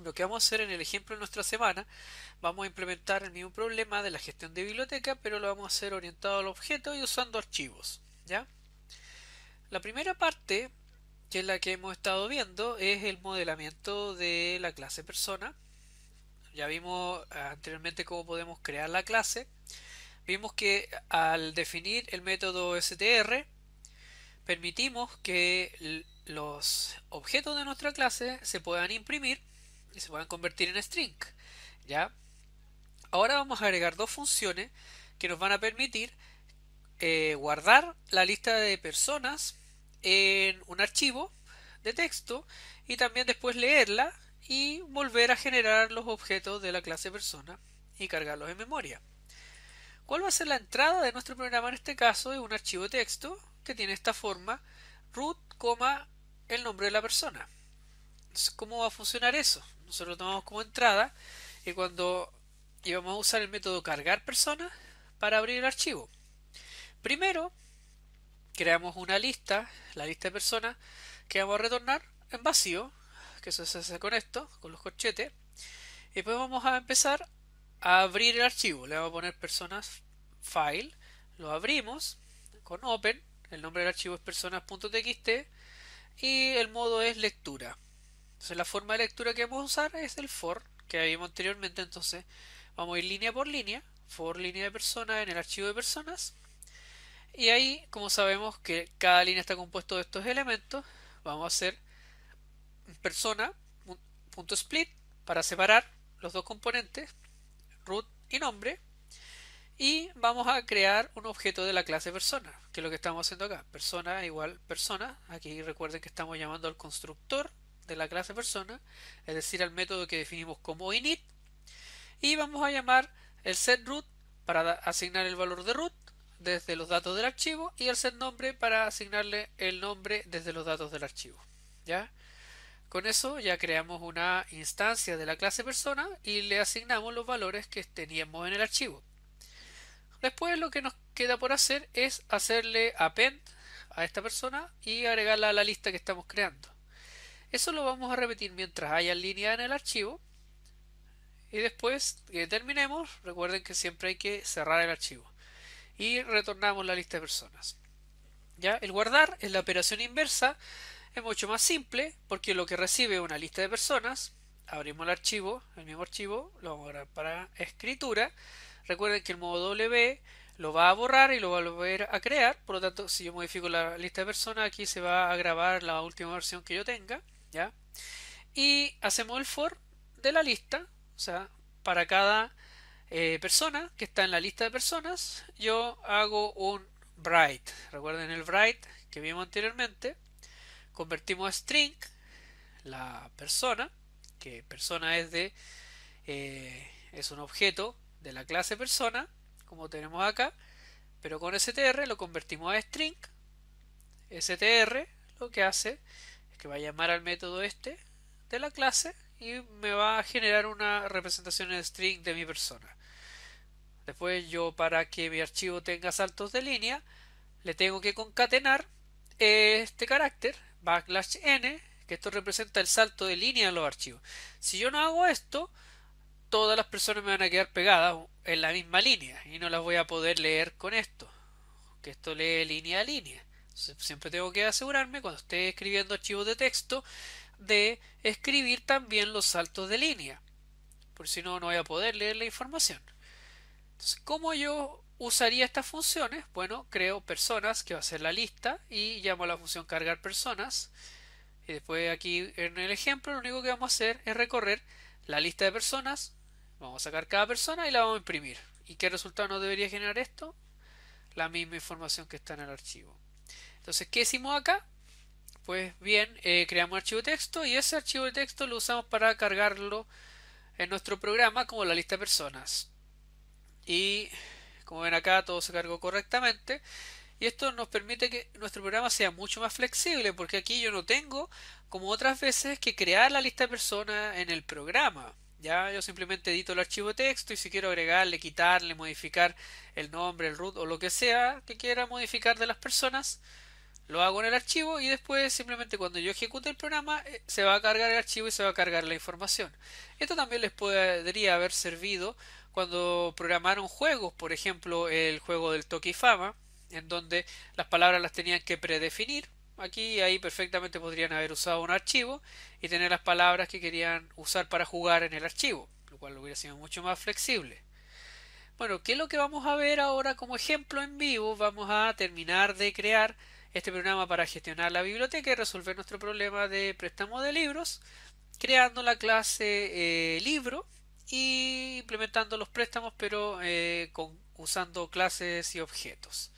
Lo que vamos a hacer en el ejemplo de nuestra semana, vamos a implementar el mismo problema de la gestión de biblioteca, pero lo vamos a hacer orientado al objeto y usando archivos, ¿ya? La primera parte, que es la que hemos estado viendo, es el modelamiento de la clase persona. Ya vimos anteriormente cómo podemos crear la clase. Vimos que al definir el método str, permitimos que los objetos de nuestra clase se puedan imprimir y se puedan convertir en string, ¿ya? Ahora vamos a agregar dos funciones que nos van a permitir guardar la lista de personas en un archivo de texto y también después leerla y volver a generar los objetos de la clase persona y cargarlos en memoria. ¿Cuál va a ser la entrada de nuestro programa en este caso? Es un archivo de texto que tiene esta forma root, el nombre de la persona. Entonces, ¿cómo va a funcionar eso? Nosotros lo tomamos como entrada y cuando vamos a usar el método cargar persona para abrir el archivo. Primero, creamos una lista, la lista de personas, que vamos a retornar en vacío, que eso se hace con esto, con los corchetes. Y después vamos a empezar a abrir el archivo. Le vamos a poner personas file, lo abrimos con open, el nombre del archivo es personas.txt y el modo es lectura. Entonces la forma de lectura que vamos a usar es el for que vimos anteriormente. Entonces vamos a ir línea por línea, for línea de personas en el archivo de personas. Y ahí, como sabemos que cada línea está compuesto de estos elementos, vamos a hacer persona.split para separar los dos componentes, root y nombre, y vamos a crear un objeto de la clase persona, que es lo que estamos haciendo acá. Persona igual persona. Aquí recuerden que estamos llamando al constructor de la clase persona, es decir, al método que definimos como init, y vamos a llamar el setRoot para asignar el valor de root desde los datos del archivo y el setNombre para asignarle el nombre desde los datos del archivo. ¿Ya? Con eso ya creamos una instancia de la clase persona y le asignamos los valores que teníamos en el archivo. Después lo que nos queda por hacer es hacerle append a esta persona y agregarla a la lista que estamos creando. Eso lo vamos a repetir mientras haya línea en el archivo y después que terminemos, recuerden que siempre hay que cerrar el archivo y retornamos la lista de personas. ¿Ya? El guardar es la operación inversa, es mucho más simple porque lo que recibe es una lista de personas. Abrimos el archivo, el mismo archivo, lo vamos a guardar para escritura. Recuerden que el modo W lo va a borrar y lo va a volver a crear. Por lo tanto, si yo modifico la lista de personas, aquí se va a grabar la última versión que yo tenga. ¿Ya? Y hacemos el for de la lista. O sea, para cada persona que está en la lista de personas, yo hago un write. Recuerden el write que vimos anteriormente. Convertimos a string la persona, que persona es un objeto de la clase persona, como tenemos acá, pero con str lo convertimos a string. Str lo que hace es que va a llamar al método este de la clase y me va a generar una representación en string de mi persona. Después yo, para que mi archivo tenga saltos de línea, le tengo que concatenar este carácter \n, que esto representa el salto de línea en los archivos. Si yo no hago esto, todas las personas me van a quedar pegadas en la misma línea y no las voy a poder leer con esto, que esto lee línea a línea. Entonces, siempre tengo que asegurarme cuando esté escribiendo archivos de texto de escribir también los saltos de línea, por si no, no voy a poder leer la información. Entonces, ¿cómo yo usaría estas funciones? Bueno, creo personas, que va a ser la lista, y llamo a la función cargar personas. Y después aquí en el ejemplo lo único que vamos a hacer es recorrer la lista de personas. Vamos a sacar cada persona y la vamos a imprimir. ¿Y qué resultado nos debería generar esto? La misma información que está en el archivo. Entonces, ¿qué hicimos acá? Pues bien, creamos un archivo de texto y ese archivo de texto lo usamos para cargarlo en nuestro programa como la lista de personas. Y como ven acá, todo se cargó correctamente. Y esto nos permite que nuestro programa sea mucho más flexible, porque aquí yo no tengo, como otras veces, que crear la lista de personas en el programa. Ya yo simplemente edito el archivo de texto y si quiero agregarle, quitarle, modificar el nombre, el root o lo que sea que quiera modificar de las personas, lo hago en el archivo y después simplemente cuando yo ejecute el programa se va a cargar el archivo y se va a cargar la información. Esto también les podría haber servido cuando programaron juegos, por ejemplo el juego del Tokifama, en donde las palabras las tenían que predefinir. Aquí ahí perfectamente podrían haber usado un archivo y tener las palabras que querían usar para jugar en el archivo, lo cual hubiera sido mucho más flexible. Bueno, ¿qué es lo que vamos a ver ahora como ejemplo en vivo? Vamos a terminar de crear este programa para gestionar la biblioteca y resolver nuestro problema de préstamo de libros, creando la clase libro y implementando los préstamos, pero usando clases y objetos.